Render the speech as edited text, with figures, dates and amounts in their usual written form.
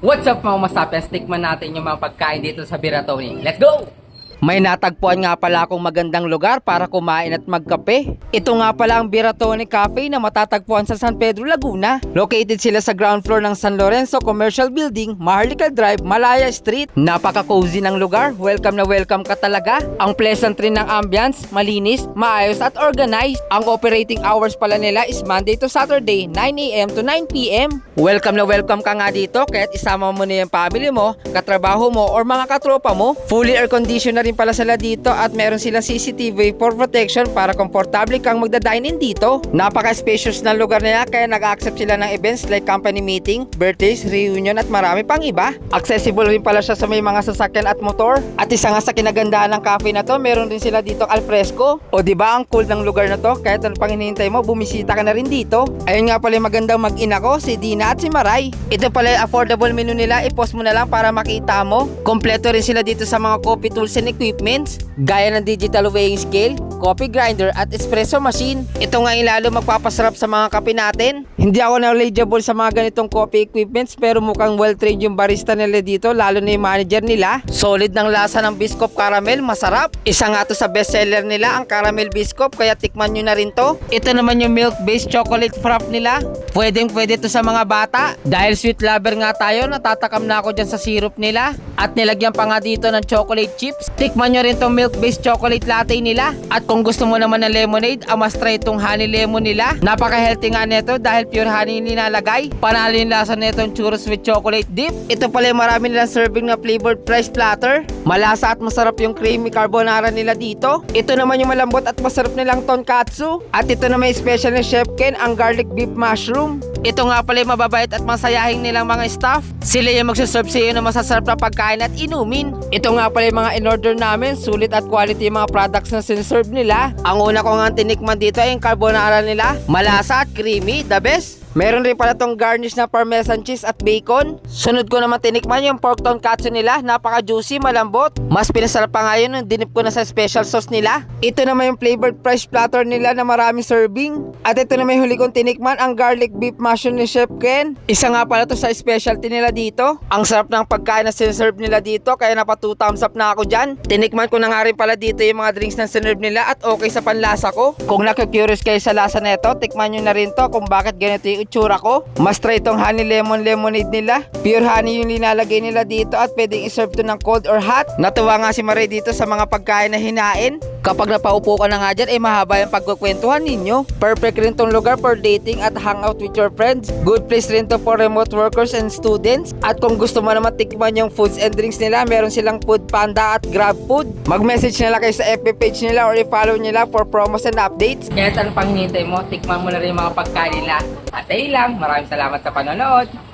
What's up mga masapes? Tikman natin yung mga pagkain dito sa Biratoni. Let's go! May natagpuan nga pala akong magandang lugar para kumain at magkape. Ito nga pala ang Biratoni Cafe na matatagpuan sa San Pedro, Laguna. Located sila sa ground floor ng San Lorenzo Commercial Building, Maharlika Drive, Malaya Street. Napaka-cozy ng lugar. Welcome na welcome ka talaga. Ang pleasant rin ng ambience, malinis, maayos at organized. Ang operating hours pala nila is Monday to Saturday, 9 AM to 9 PM. Welcome na welcome ka nga dito kaya't isama mo na yung family mo, katrabaho mo, or mga katropa mo. Fully air conditioned na rin pala sila dito at meron sila CCTV for protection para komportable kang magda-dine-in dito. Napaka-spacious ng lugar nila kaya nag-accept sila ng events like company meeting, birthdays, reunion at marami pang iba. Accessible rin pala siya sa may mga sasakyan at motor. At isa nga sa kinagandahan ng cafe na to, meron din sila dito alfresco. O diba ang cool ng lugar na to? Kahit ano pang hinihintay mo, bumisita ka na rin dito. Ayun nga pala yung magandang mag-ina ko, si Dina at si Maray. Ito pala yung affordable menu nila, i-post mo na lang para makita mo. Kompleto rin sila dito sa mga coffee tools and equipments, gaya ng digital weighing scale, coffee grinder at espresso machine. Ito nga yung lalo magpapasarap sa mga kape natin. Hindi ako knowledgeable sa mga ganitong coffee equipments pero mukhang well-trained yung barista nila dito, lalo na yung manager nila. Solid ng lasa ng Biscoff Caramel, masarap. Isa nga to sa bestseller nila, ang Caramel Biscoff, kaya tikman nyo na rin to. Ito naman yung milk-based chocolate frappe nila. Pwede to sa mga bata. Dahil sweet lover nga tayo, natatakam na ako dyan sa syrup nila. At nilagyan pa nga dito ng chocolate chips. Tikman nyo rin tong milk-based chocolate latte nila. At kung gusto mo naman ng lemonade, amas try itong honey lemon nila. Napaka-healthy nga nito dahil pure honey nilalagay. Panalo yung lasa nito yung churros with chocolate dip. Ito pala yung marami nilang serving na flavored rice platter. Malasa at masarap yung creamy carbonara nila dito. Ito naman yung malambot at masarap nilang tonkatsu. At ito na may special na Chef Ken, ang garlic beef mushroom. Ito nga pala yung mababait at masayahing nilang mga staff. Sila yung magsaserve sa iyo ng masasarap na pagkain at inumin. Ito nga pala yung mga in-order namin. Sulit at quality yung mga products na siniserve nila. Ang una ko nga tinikman dito ay yung carbonara nila. Malasa at creamy, the best. Meron rin pala tong garnish na parmesan cheese at bacon. Sunod ko naman tinikman yung pork tonkatsu nila. Napaka-juicy, malambot. Mas pinasarap pa nga yun nung dinip ko na sa special sauce nila. Ito naman yung flavored fresh platter nila na maraming serving. At ito naman yung huli kong tinikman, ang garlic beef mushroom ni Chef Ken. Isa nga pala to sa specialty nila dito. Ang sarap ng pagkain na siniserve nila dito, kaya napa 2 thumbs up na ako dyan. Tinikman ko na nga rin pala dito yung mga drinks na sinerve nila at okay sa panlasa ko. Kung naku-curious kayo sa lasa nito, tikman nyo na rin to kung bakit ganito yung itsura ko. Mas try itong honey lemon lemonade nila. Pure honey yung linalagay nila dito at pwedeng iserve to ng cold or hot. Natuwa nga si Marie dito sa mga pagkain na hinain. Kapag napaupo ka na nga dyan, mahaba yung pagkukwentuhan ninyo. Perfect rin tong lugar for dating at hangout with your friends. Good place rin to for remote workers and students. At kung gusto mo naman tikman yung foods and drinks nila, meron silang Food Panda at Grab Food. Mag-message nila kayo sa FB page nila or i-follow nila for promos and updates. Kaya saan pang hinihintay mo, tikman mo na rin yung mga pagkain nila. At ayun lang, maraming salamat sa panonood.